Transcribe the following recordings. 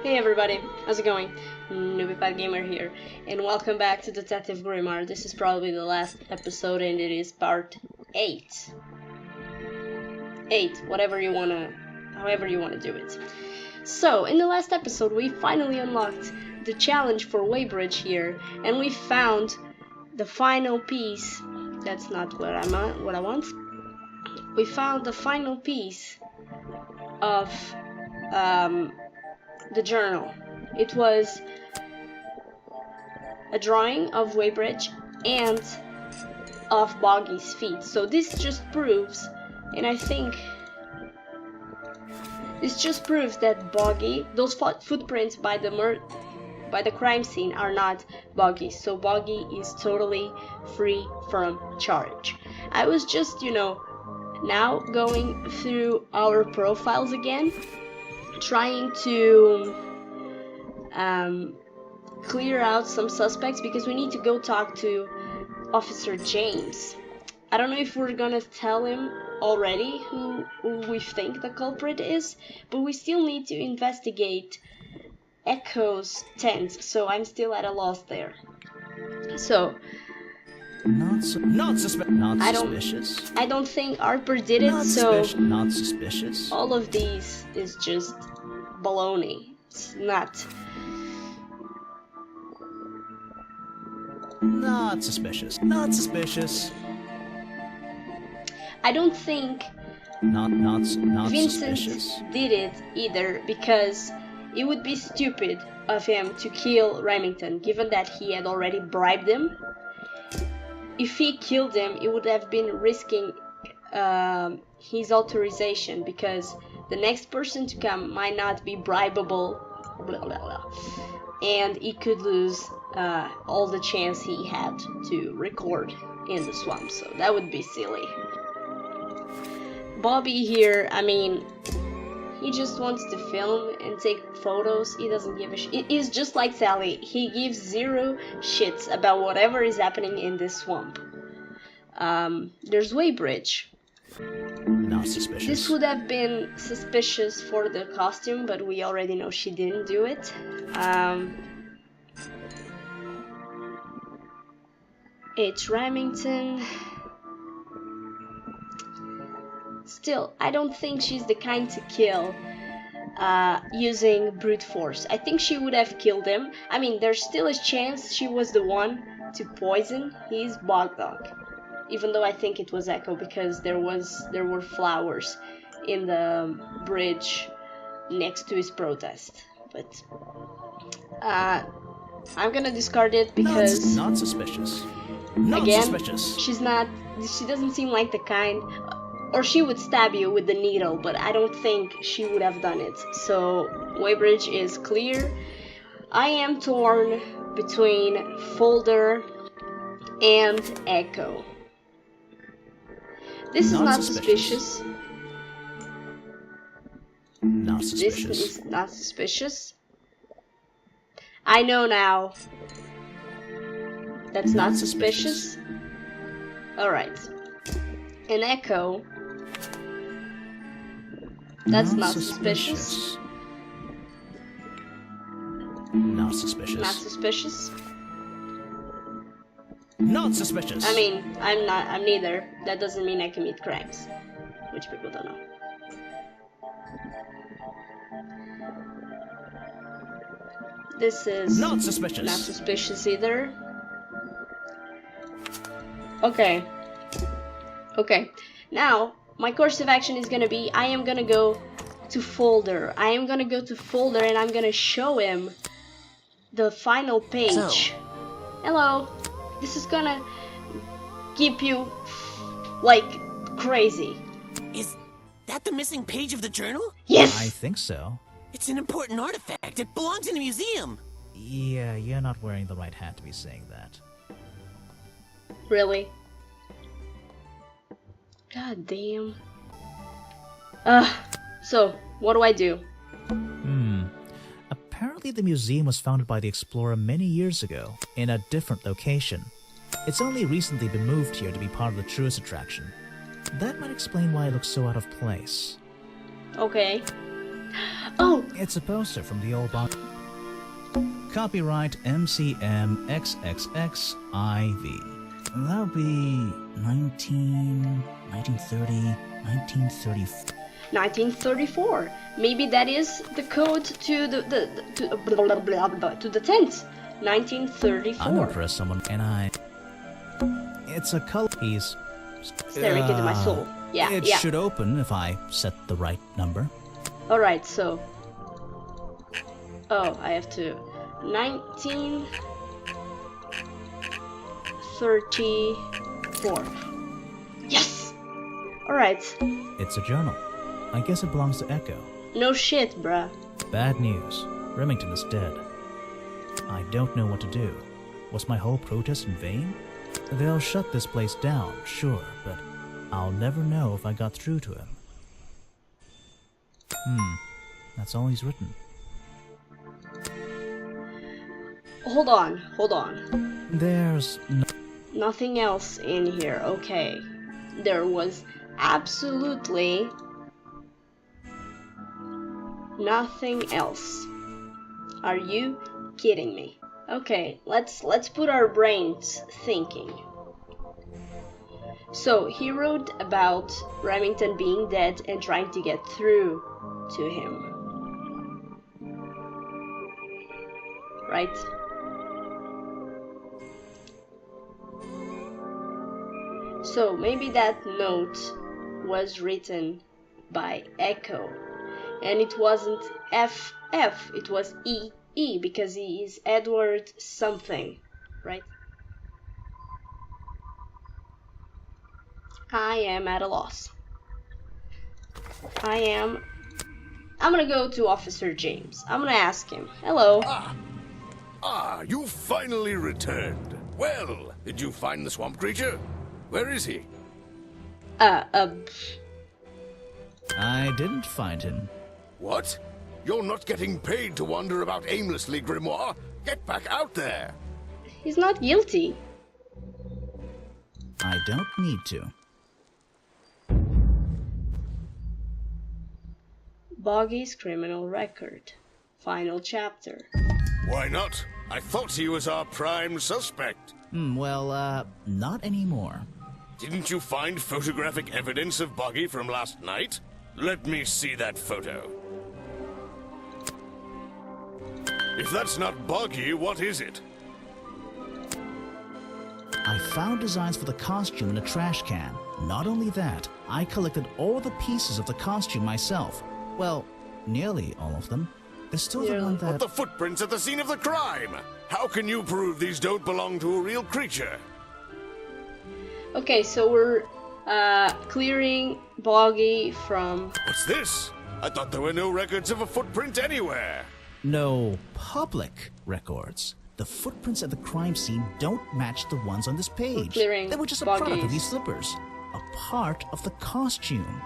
Hey everybody, how's it going? NoobyPlaidGamer here, and welcome back to Detective Grimoire. This is probably the last episode, and it is part 8. 8, however you wanna do it. So, in the last episode, we finally unlocked the challenge for Weighbridge here, and we found the final piece. That's not what I want. We found the final piece of the journal. It was a drawing of Weighbridge and of Boggy's feet. So this just proves, and I think this just proves that Boggy, those footprints by the crime scene are not Boggy's. So Boggy is totally free from charge. I was just, now going through our profiles again, trying to clear out some suspects because we need to go talk to Officer James. I don't know if we're gonna tell him already who we think the culprit is, but we still need to investigate Echo's tent, so I'm still at a loss there. So Not suspicious. I don't think Harper did it, Not suspicious. all of these is just baloney. It's not. Not suspicious. Not suspicious. I don't think Not Vincent suspicious. did it either, because it would be stupid of him to kill Remington, given that he had already bribed him. If he killed him, it would have been risking his authorization, because the next person to come might not be bribable, blah, blah, blah, and he could lose all the chance he had to record in the swamp, so that would be silly. Bobby here, I mean, he just wants to film and take photos. He doesn't give a shit. He's just like Sally. He gives zero shits about whatever is happening in this swamp. There's Weighbridge. Not suspicious. This would have been suspicious for the costume, but we already know she didn't do it. It's Remington. Still, I don't think she's the kind to kill using brute force. I think she would have killed him. I mean, there's still a chance she was the one to poison his bog dog, even though I think it was Echo, because there were flowers in the bridge next to his protest. But I'm gonna discard it because not suspicious. Not again, suspicious. she doesn't seem like the kind. Or she would stab you with the needle, but I don't think she would have done it. So, Weighbridge is clear. I am torn between Folder and Echo. This is not suspicious. Not suspicious. This is not suspicious. I know now. That's not suspicious. Alright. And Echo. That's not suspicious. Not suspicious. Not suspicious. Not suspicious. I mean, I'm neither. That doesn't mean I commit crimes, which people don't know. This is not suspicious. Not suspicious either. Okay. Okay. Now, my course of action is gonna be, I am gonna go to Folder. I am gonna go to Folder and I'm gonna show him the final page. So. Hello. This is gonna keep you like crazy. Is that the missing page of the journal? Yes. I think so. It's an important artifact. It belongs in a museum. Yeah, you're not wearing the right hat to be saying that. Really? God damn. So, what do I do? Apparently the museum was founded by the explorer many years ago, in a different location. It's only recently been moved here to be part of the tourist attraction. That might explain why it looks so out of place. Okay. Oh! It's a poster from the old box. Copyright MCM XXXIV. That'll be 1930, 1934. 1934. Maybe that is the code to the tent. 1934. I'm gonna press someone, and it's a color piece. Staring into my soul. Yeah, It yeah. should open if I set the right number. Alright, so... Oh, I have to... 1934. Yes! Alright. It's a journal. I guess it belongs to Echo. No shit, bruh. Bad news. Remington is dead. I don't know what to do. Was my whole protest in vain? They'll shut this place down, sure, but I'll never know if I got through to him. That's all he's written. Hold on. There's Nothing else in here, okay. There was absolutely nothing else. Are you kidding me? Okay, let's put our brains thinking. So he wrote about Remington being dead and trying to get through to him. Right? So maybe that note was written by Echo, and it wasn't FF, it was EE, because he is Edward something, right? I am at a loss. I'm gonna go to Officer James. I'm gonna ask him. Hello. You finally returned. Well, did you find the swamp creature? Where is he? I didn't find him. What? You're not getting paid to wander about aimlessly, Grimoire. Get back out there. He's not guilty. I don't need to. Boggy's criminal record. Final chapter. Why not? I thought he was our prime suspect. Not anymore. Didn't you find photographic evidence of Boggy from last night? Let me see that photo. If that's not Boggy, what is it? I found designs for the costume in a trash can. Not only that, I collected all the pieces of the costume myself. Well, nearly all of them. There's still the one But that... the footprints at the scene of the crime! How can you prove these don't belong to a real creature? Okay, so we're clearing Boggy from... What's this? I thought there were no records of a footprint anywhere. No public records. The footprints at the crime scene don't match the ones on this page. Clearing They were just a product of Boggy's. these slippers. A part of the costume.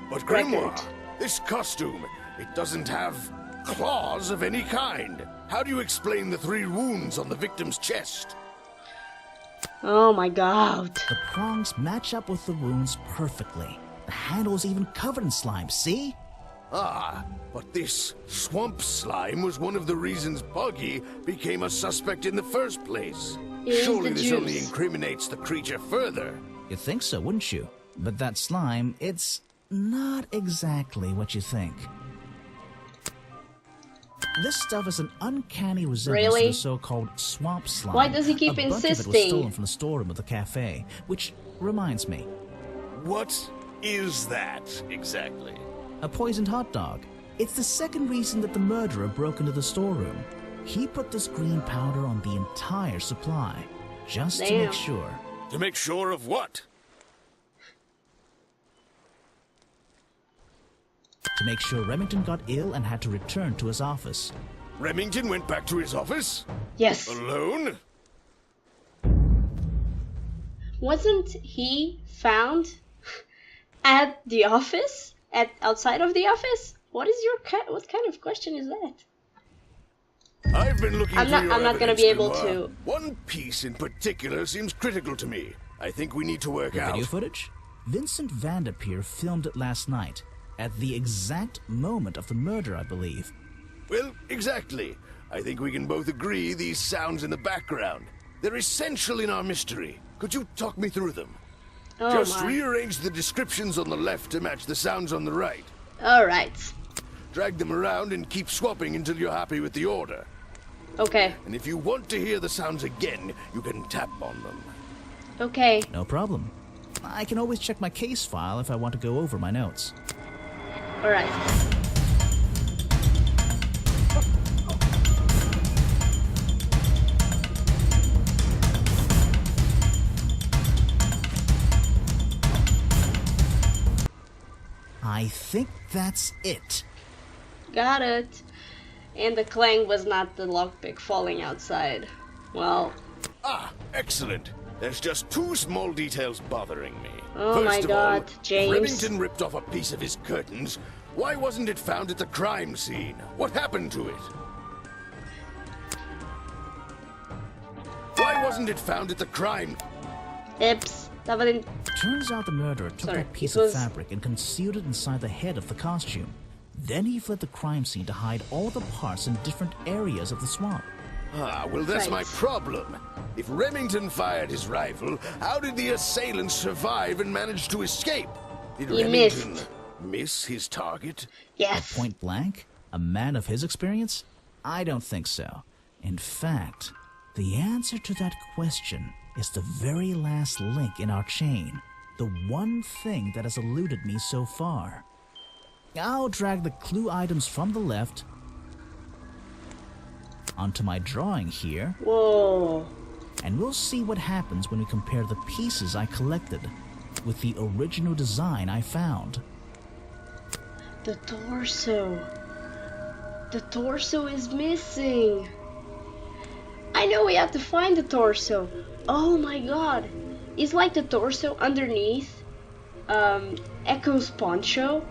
But Grimoire, Record. this costume, it doesn't have claws of any kind. How do you explain the 3 wounds on the victim's chest? Oh my god. The prongs match up with the wounds perfectly. The handle's even covered in slime, see? But this swamp slime was one of the reasons Boggy became a suspect in the first place. Is Surely the this only juice. incriminates the creature further. You'd think so, wouldn't you? But that slime, it's not exactly what you think. This stuff is an uncanny resemblance Really? to the so-called swamp slime. Why does he keep a bunch of it was insisting? stolen from the storeroom of the cafe, which reminds me, What is that exactly? a poisoned hot dog. It's the second reason that the murderer broke into the storeroom. He put this green powder on the entire supply, just to Damn. make sure. To make sure of what? To make sure Remington got ill and had to return to his office. Remington went back to his office? Yes. Alone? Wasn't he found at the office? Outside of the office? What kind of question is that? I've been looking I'm through not- your I'm not gonna evidence, be able Grimoire. to- One piece in particular seems critical to me. I think we need to work The out. video footage? Vincent Vanderpeer filmed it last night. at the exact moment of the murder, I believe. Well, exactly. I think we can both agree these sounds in the background. They're essential in our mystery. Could you talk me through them? Oh Just my. rearrange the descriptions on the left to match the sounds on the right. Alright. Drag them around and keep swapping until you're happy with the order. Okay. And if you want to hear the sounds again, you can tap on them. Okay. No problem. I can always check my case file if I want to go over my notes. Alright. I think that's it. Got it. And the clang was not the lockpick falling outside. Well. Ah, excellent. There's just two small details bothering me. Oh my God, First of all, James. Remington ripped off a piece of his curtains. Why wasn't it found at the crime scene? What happened to it? Why wasn't it found at the crime? Ips. Tava din. Turns out the murderer took Sorry, that piece it was- of fabric and concealed it inside the head of the costume. Then he fled the crime scene to hide all the parts in different areas of the swamp. Ah, well, that's my Right. problem. If Remington fired his rifle, how did the assailant survive and manage to escape? Did He Remington missed. miss his target? Yes. Point blank? A man of his experience? I don't think so. In fact, the answer to that question is the very last link in our chain. The one thing that has eluded me so far. I'll drag the clue items from the left onto my drawing here, Whoa. and we'll see what happens when we compare the pieces I collected with the original design I found. The torso. The torso is missing. I know we have to find the torso. Oh my god. It's like the torso underneath Echo's poncho.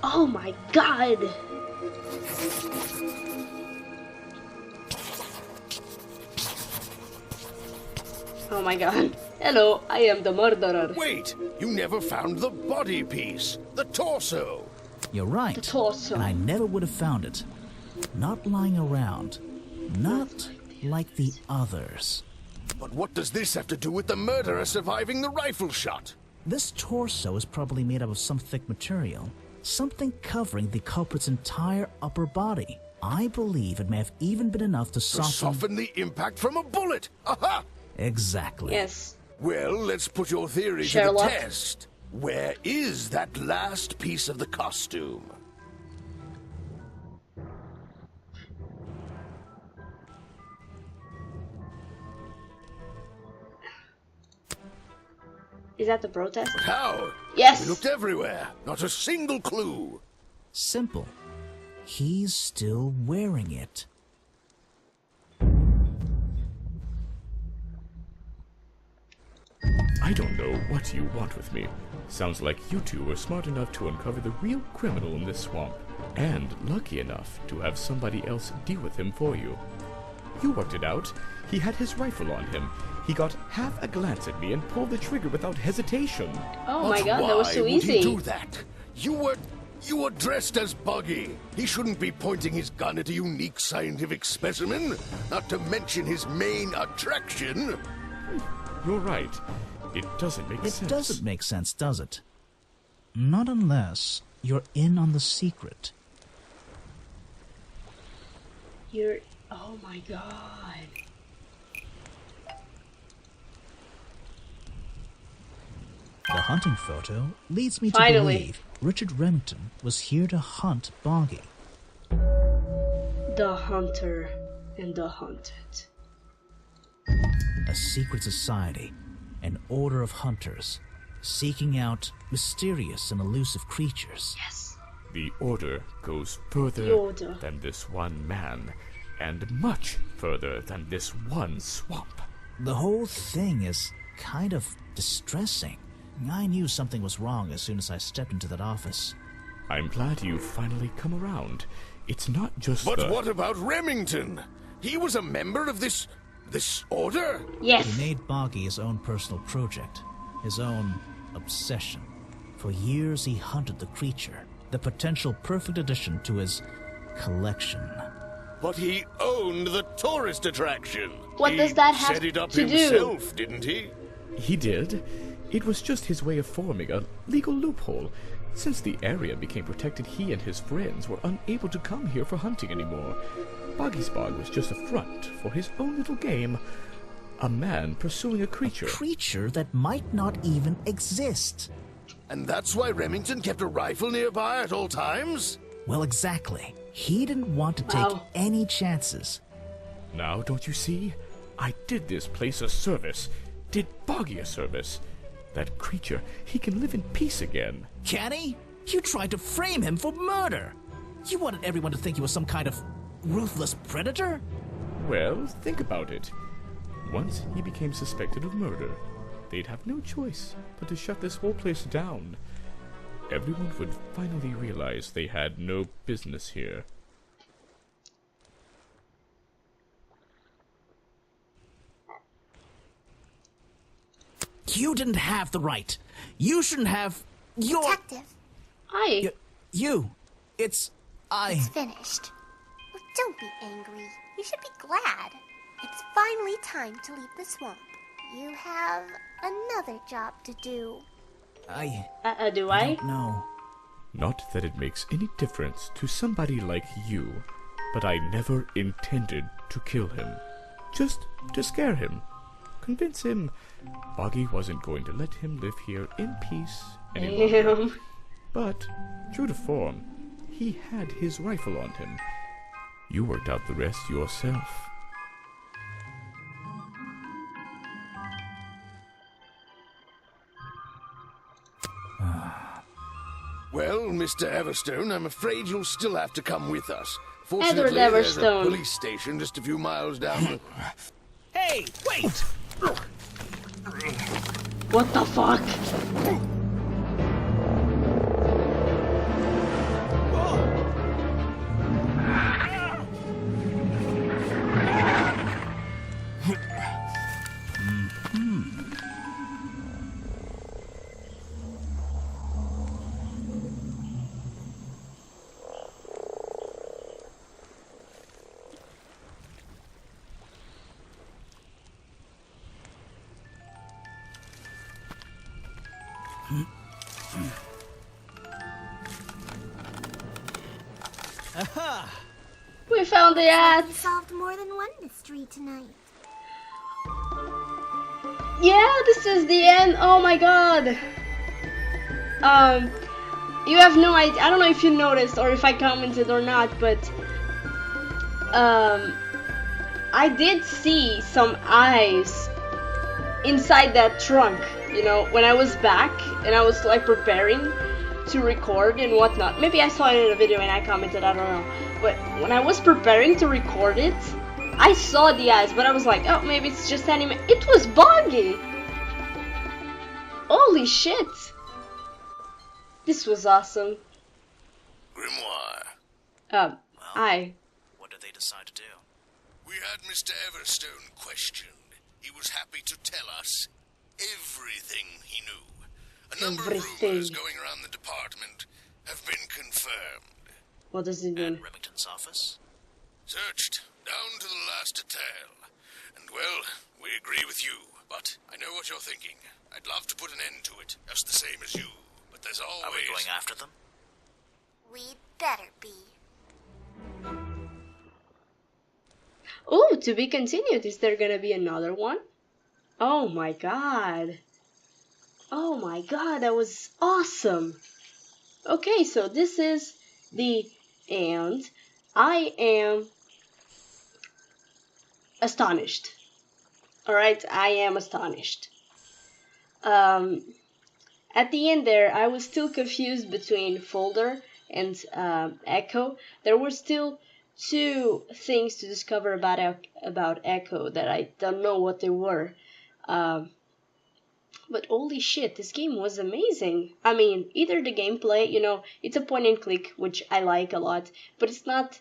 Oh my god. Oh my god. Hello, I am the murderer. Wait, you never found the body piece, the torso. You're right. The torso. And I never would have found it. Not lying around. Not like the others. But what does this have to do with the murderer surviving the rifle shot? This torso is probably made up of some thick material. Something covering the culprit's entire upper body. I believe it may have even been enough to To soften... soften the impact from a bullet. Aha! Exactly. Yes. Well, let's put your theory Sherlock. to the test. Where is that last piece of the costume? Is that the protest? How? Yes. We looked everywhere. Not a single clue. Simple. He's still wearing it. I don't know what you want with me. Sounds like you two were smart enough to uncover the real criminal in this swamp, and lucky enough to have somebody else deal with him for you. You worked it out. He had his rifle on him. He got half a glance at me and pulled the trigger without hesitation. Oh But my god, that was so why easy. would he do that? You were dressed as Buggy. He shouldn't be pointing his gun at a unique scientific specimen, not to mention his main attraction. You're right. It doesn't make It sense. doesn't make sense, does it? Not unless you're in on the secret. You're... Oh my god. The hunting photo leads me to Finally. believe Richard Remington was here to hunt Boggy. The hunter and the hunted. A secret society, an order of hunters, seeking out mysterious and elusive creatures. Yes. The Order goes further The Order. than this one man, and much further than this one swamp. The whole thing is kind of distressing. I knew something was wrong as soon as I stepped into that office. I'm glad you've finally come around. It's not just But what about Remington? He was a member of this order? He Yes. made Boggy his own personal project, his own obsession. For years he hunted the creature, the potential perfect addition to his collection. But he owned the tourist attraction. What does that have set it up to do? himself, didn't he? He did. It was just his way of forming a legal loophole. Since the area became protected, he and his friends were unable to come here for hunting anymore. Boggy's Bog was just a front for his own little game. A man pursuing a creature. A creature that might not even exist. And that's why Remington kept a rifle nearby at all times? Well, exactly. He didn't want to take Wow. any chances. Now, don't you see? I did this place a service. Did Boggy a service. That creature, he can live in peace again. Can he? You tried to frame him for murder. You wanted everyone to think he was some kind of ruthless predator? Well, think about it. Once he became suspected of murder, they'd have no choice but to shut this whole place down. Everyone would finally realize they had no business here. You didn't have the right. You shouldn't have... Your... Detective, Hi. You. It's... it's finished. Well, don't be angry. You should be glad. It's finally time to leave the swamp. You have another job to do. Do I? don't know. Not that it makes any difference to somebody like you, but I never intended to kill him. Just to scare him. Convince him Boggy wasn't going to let him live here in peace anymore. Damn. But, true to form, he had his rifle on him. You worked out the rest yourself. Well, Mr. Everstone, I'm afraid you'll still have to come with us. Edward Fortunately, there's a Everstone. police station just a few miles down the... Hey, wait! What the fuck? We found the We ads. solved more than one mystery tonight. Yeah, this is the end. Oh my god. You have no idea. I don't know if you noticed or if I commented or not, but I did see some eyes inside that trunk. You know, when I was back and I was like preparing to record and whatnot. Maybe I saw it in a video and I commented. I don't know. But when I was preparing to record it, I saw the eyes, but I was like, oh, maybe it's just anime. It was Boggy! Holy shit! This was awesome. Grimoire. Hi. What did they decide to do? We had Mr. Everstone questioned. He was happy to tell us everything he knew. A number of rumors going around the department have been confirmed. What does it mean? Remington's office? Searched down to the last detail. And well, we agree with you, but I know what you're thinking. I'd love to put an end to it, just the same as you. But there's always... Are we going after them? We'd better be. Oh, to be continued. Is there gonna be another one? Oh my god. Oh my god, that was awesome. Okay, so this is the end. I am astonished. Alright, I am astonished. At the end there, I was still confused between folder and echo. There were still two things to discover about echo that I don't know what they were. But holy shit, this game was amazing. I mean, either the gameplay, you know, it's a point and click, which I like a lot, but it's not,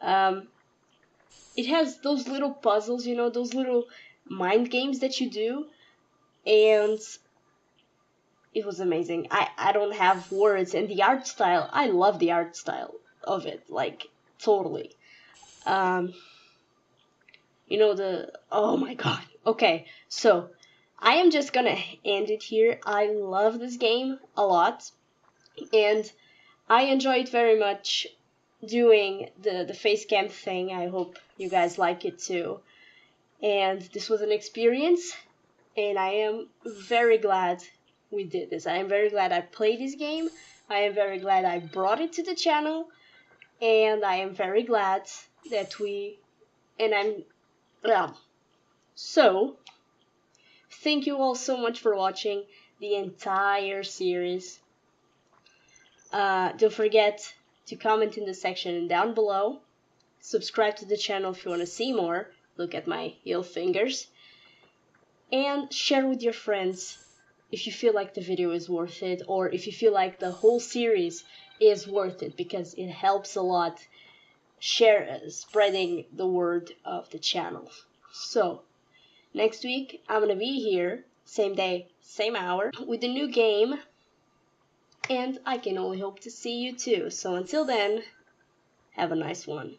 it has those little puzzles, you know, those little mind games that you do, and it was amazing. I don't have words, and the art style, I love the art style of it, like, totally. You know, oh my god. Okay, so I am just gonna end it here. I love this game a lot, and I enjoyed very much doing the face cam thing. I hope you guys like it too. And this was an experience, and I am very glad we did this. I am very glad I played this game. I am very glad I brought it to the channel, and I am very glad that so, thank you all so much for watching the entire series. Don't forget to comment in the section down below. Subscribe to the channel if you want to see more. Look at my heel fingers. And share with your friends if you feel like the video is worth it, or if you feel like the whole series is worth it, because it helps a lot spreading the word of the channel. So, next week I'm gonna be here, same day, same hour, with a new game, and I can only hope to see you too. So until then, have a nice one.